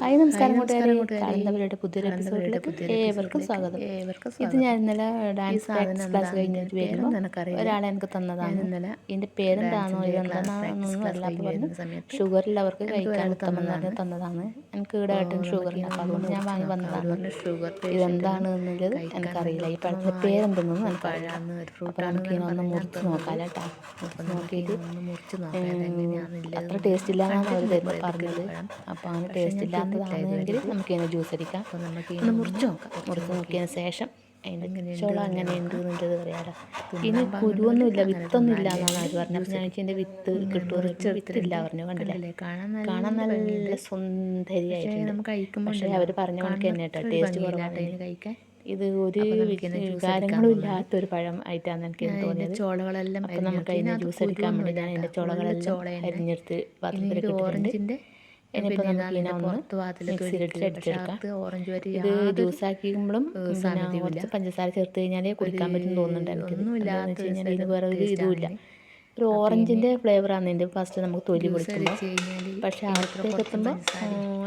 Hi നമസ്കാരം കൂട്ടുകാരെ, കാണുന്നവരുടെ പുതിയൊരു എപ്പിസോഡിലേക്ക് ഏവർക്കും സ്വാഗതം. ഇത് ഞാൻ ഇന്നലെ ഡാൻസ് പ്രാക്ടീസ് ക്ലാസ് കഴിഞ്ഞിട്ട് വരുമ്പോൾ ഒരാളെ എനിക്ക് തന്നതാണ്. ഇതിൻ്റെ പേരെന്താണോ ഇതെന്താണെന്നൊന്നും അറിയില്ല. പറഞ്ഞു ഷുഗറുള്ളവർക്ക് കഴിക്കാൻ ഉത്തമെന്ന് പറഞ്ഞ് തന്നതാണ്. എനിക്ക് ഇവിടെ ആയിട്ടും ഷുഗറിന്, അപ്പോൾ അതുകൊണ്ട് ഞാൻ വാങ്ങി വന്നതാണ്. ഇതെന്താണ് എന്നുള്ളത് എനിക്കറിയില്ല. ഈ പഴത്തിൻ്റെ പേരെന്തെന്നൊന്നും എനിക്കറിയില്ല. അപ്പോൾ നമുക്ക് ഇതിനൊന്ന് മുറിച്ച് നോക്കാം കേട്ടോ. നോക്കിയിട്ട് അത്ര ടേസ്റ്റ് ഇല്ലാന്നാണ് അവർ പറഞ്ഞത്. അപ്പോൾ അങ്ങനെ ടേസ്റ്റ് ഇല്ലാത്തതാണെങ്കിൽ നമുക്ക് ഇതിനെ ജ്യൂസ് അടിക്കാം. ഒന്ന് മുറിച്ച് നോക്കാം. മുറിച്ച് നോക്കിയതിന് ശേഷം അതിൻ്റെ ചോള അങ്ങനെയുണ്ട് എന്നുള്ളത് അറിയാലോ. ഇതിന് കുരുവൊന്നുമില്ല, വിത്തൊന്നും ഇല്ല എന്നാണ് അവർ പറഞ്ഞത്. അപ്പോൾ ഞാൻ ഇതിൻ്റെ വിത്ത് കിട്ടുമോ, വിത്തില്ല പറഞ്ഞു. കണ്ടില്ലേ, കാണാൻ നല്ല സുന്ദരിയായിട്ടുണ്ട്. പക്ഷേ അവർ പറഞ്ഞ കണക്ക് തന്നെ കേട്ടോ, ടേസ്റ്റ് കുറവാണ് കഴിക്കാൻ. ഇത് ഒരു വികാരങ്ങളും ഇല്ലാത്തൊരു പഴം ആയിട്ടാണ് എനിക്ക് തോന്നിയത്. ചോളകളെല്ലാം അപ്പം നമുക്ക് അതിന് ജ്യൂസ് അടിക്കാൻ വേണ്ടി ഞാൻ അതിൻ്റെ ചോളകളെല്ലാം അരിഞ്ഞെടുത്ത് പാത്രത്തിലിട്ടിട്ടുണ്ട്. ഇനിയിപ്പോൾ നമുക്ക് ഇതിനൊന്ന് മിക്സിയിലിട്ട് അടിച്ചെടുക്കാം. ഇത് ജ്യൂസാക്കിയുമ്പോഴും കുറച്ച് പഞ്ചസാര ചേർത്ത് കഴിഞ്ഞാൽ കുടിക്കാൻ പറ്റും തോന്നുന്നുണ്ട് എനിക്ക്. എന്താണെന്ന് വെച്ച് കഴിഞ്ഞാൽ ഇത് വേറെ ഒരു ഇതുമില്ല, ഒരു ഓറഞ്ചിൻ്റെ ഫ്ലേവറാണ് ഇതിൻ്റെ ഫസ്റ്റ് നമുക്ക് തൊലി പൊളിക്കുമ്പോൾ. പക്ഷേ അകത്തേക്ക് എത്തുമ്പോൾ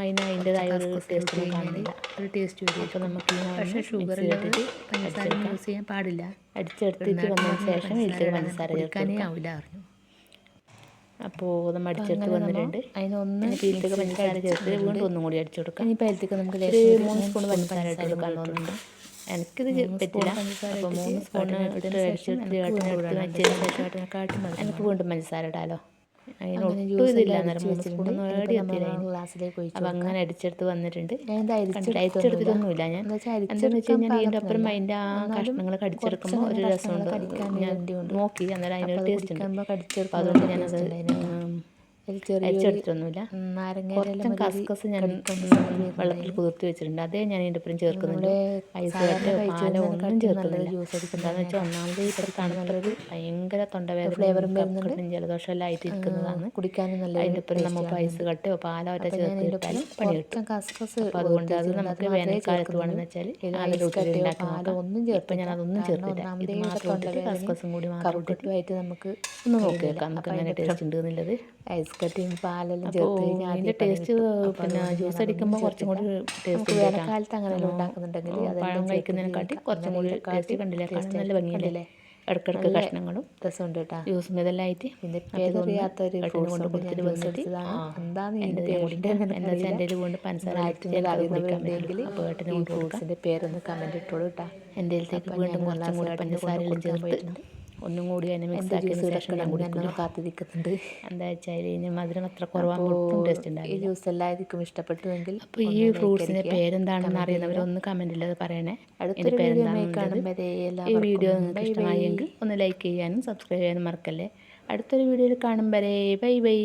അതിൻ്റെതായ ഒരു ടേസ്റ്റ് കാണുന്നില്ല, ഒരു ടേസ്റ്റ് വരും. അപ്പോൾ നമുക്ക് പക്ഷേ ഷുഗർ ഇട്ടിട്ട് പഞ്ചസാര യൂസ് ചെയ്യാൻ പാടില്ല. അടിച്ചെടുത്തിട്ട് വന്നതിന് ശേഷം ഇതിലേക്ക് പഞ്ചസാര ചേർക്കാനേ ആവില്ല പറഞ്ഞു. അപ്പോൾ നമ്മൾ അടിച്ചെടുത്ത് വന്നിട്ടുണ്ട്. അതിനൊന്ന് ഇതിലേക്ക് പഞ്ചസാര ചേർത്ത് വീണ്ടും ഒന്നും കൂടി അടിച്ചു കൊടുക്കാം. ഇനിയിപ്പോൾ അതിലേക്ക് നമുക്ക് 3 സ്പൂൺ പഞ്ചസാര ഇട്ട് കൊടുക്കാൻ തോന്നുന്നുണ്ട്. എനിക്കിത് പറ്റില്ല. അപ്പോൾ 3 സ്പൂൺ ഇട്ട് അടിച്ചെടുത്ത് എനിക്ക് വീണ്ടും പഞ്ചസാര ഇടാലോ. അതിനൊട്ടും ഇതില്ല, അന്നേരം 3 സ്പൂൺ ഏടി എത്തിയില്ല. ഗ്ലാസ്സിലേക്ക് ഒഴിച്ചു. അപ്പോൾ അങ്ങനെ അടിച്ചെടുത്ത് വന്നിട്ടുണ്ട്. അടിച്ചെടുത്തിട്ടൊന്നുമില്ല ഞാൻ. എന്താണെന്ന് വെച്ച് കഴിഞ്ഞാൽ ഇതിൻ്റെ അപ്പുറം അതിൻ്റെ ആ കഷ്ണങ്ങളൊക്കെ അടിച്ചെടുക്കുമ്പോൾ ഒരു രസമുണ്ട്. ഞാൻ നോക്കി, അന്നേരം അതിനൊരു ടേസ്റ്റ് ഉണ്ട്. അപ്പോൾ അതുകൊണ്ട് ഞാനത് അരിച്ചെടുത്തിട്ടൊന്നുമില്ല. കുറച്ചും കസ്കസ് ഞാൻ വെള്ളത്തിൽ കുതിർത്തി വെച്ചിട്ടുണ്ട്, അതേ ഞാൻ ഇതിൻ്റെ ഒപ്പം ചേർക്കുന്നുണ്ട്. ഐസ് കട്ട് പാലോ ഒന്നും ചേർക്കുന്നില്ല. എന്താണെന്ന് വെച്ചാൽ ഒന്നാമത് ഈ തണുപ്പുള്ളത് ഭയങ്കര തൊണ്ടവേദന, ഫ്ലേവറും ജലദോഷം എല്ലാം ആയിട്ട് ഇരിക്കുന്നതാണ്. കുടിക്കാനും നല്ല. അതിൻ്റെ ഒപ്പം നമുക്ക് ഐസ് കട്ടയോ പാലോ ഒറ്റ ചേർത്തിട്ടാൽ പണി കിട്ടും. അപ്പോൾ അതുകൊണ്ട് അത് നമുക്ക് വേനൽക്കാലത്ത് വേണമെന്ന് വെച്ചാൽ ഒന്നും ചേർത്ത് ഞാൻ അതൊന്നും ചേർത്തില്ല. ഇത് മാത്രം കസ്കസും കൂടി മാത്രമായിട്ട് നമുക്ക് ഒന്ന് നോക്കി വെക്കാം നമുക്ക് അങ്ങനെ ടേസ്റ്റ് ഉണ്ട് എന്നുള്ളത്. ഐസ് കട്ടിയും പാലെല്ലാം ചേർത്ത് അതിൻ്റെ ടേസ്റ്റ് പിന്നെ ജ്യൂസ് അടിക്കുമ്പോൾ കുറച്ചും കൂടി ടേസ്റ്റ്. വേനൽക്കാലത്ത് അങ്ങനെ ഉണ്ടാക്കുന്നുണ്ടെങ്കിൽ പഴം കഴിക്കുന്നതിനെക്കാട്ടി കുറച്ചും കൂടി ടേസ്റ്റ് കണ്ടില്ലേ, നല്ല ഭംഗിയില്ലേ. ഇടയ്ക്കിടയ്ക്ക് കഷ്ണങ്ങളും രസമുണ്ട് കേട്ടോ. ജ്യൂസും ഇതെല്ലാം ആയിട്ട് പിന്നെ പേരറിയാത്തൊരു കൊണ്ട് കൊടുത്തിട്ട് വന്നിട്ട് എന്താണ് എന്താ വെച്ചാൽ എൻ്റെ കൊണ്ട് പഞ്ചസാര അറിയുന്നവരുണ്ടെങ്കിൽ അപ്പോൾ ഏട്ടന് കൊണ്ട് ഫ്രൂട്ട്സിൻ്റെ പേരൊന്ന് കമൻറ്റ് ഇട്ടോളൂ കേട്ടോ. എൻ്റെ ഇതിലേക്ക് വീണ്ടും കുറച്ചും കൂടി പഞ്ചസാരയെല്ലാം ചേർത്ത് ഒന്നും കൂടി അതിനെ മിക്സ് ആക്കിയതിന് ശേഷം ഞാൻ കൂടി കാത്തിരിക്കുന്നുണ്ട്. എന്താ വെച്ചാൽ ഇതിന് മധുരം അത്ര കുറവാകുമ്പോൾ ടേസ്റ്റ് ഉണ്ടാകും. ഈ ജ്യൂസ് എല്ലാവർക്കും ഇഷ്ടപ്പെട്ടുവെങ്കിൽ അപ്പോൾ ഈ ഫ്രൂട്ട്സിൻ്റെ പേരെന്താണെന്ന് അറിയുന്നവരൊന്ന് കമൻറ്റിൽ അത് പറയണേ. അടുത്തൊരു ഈ വീഡിയോ നിങ്ങൾക്ക് ഇഷ്ടമായെങ്കിൽ ഒന്ന് ലൈക്ക് ചെയ്യാനും സബ്സ്ക്രൈബ് ചെയ്യാനും മറക്കല്ലേ. അടുത്തൊരു വീഡിയോയിൽ കാണും വരെ ബൈ ബൈ.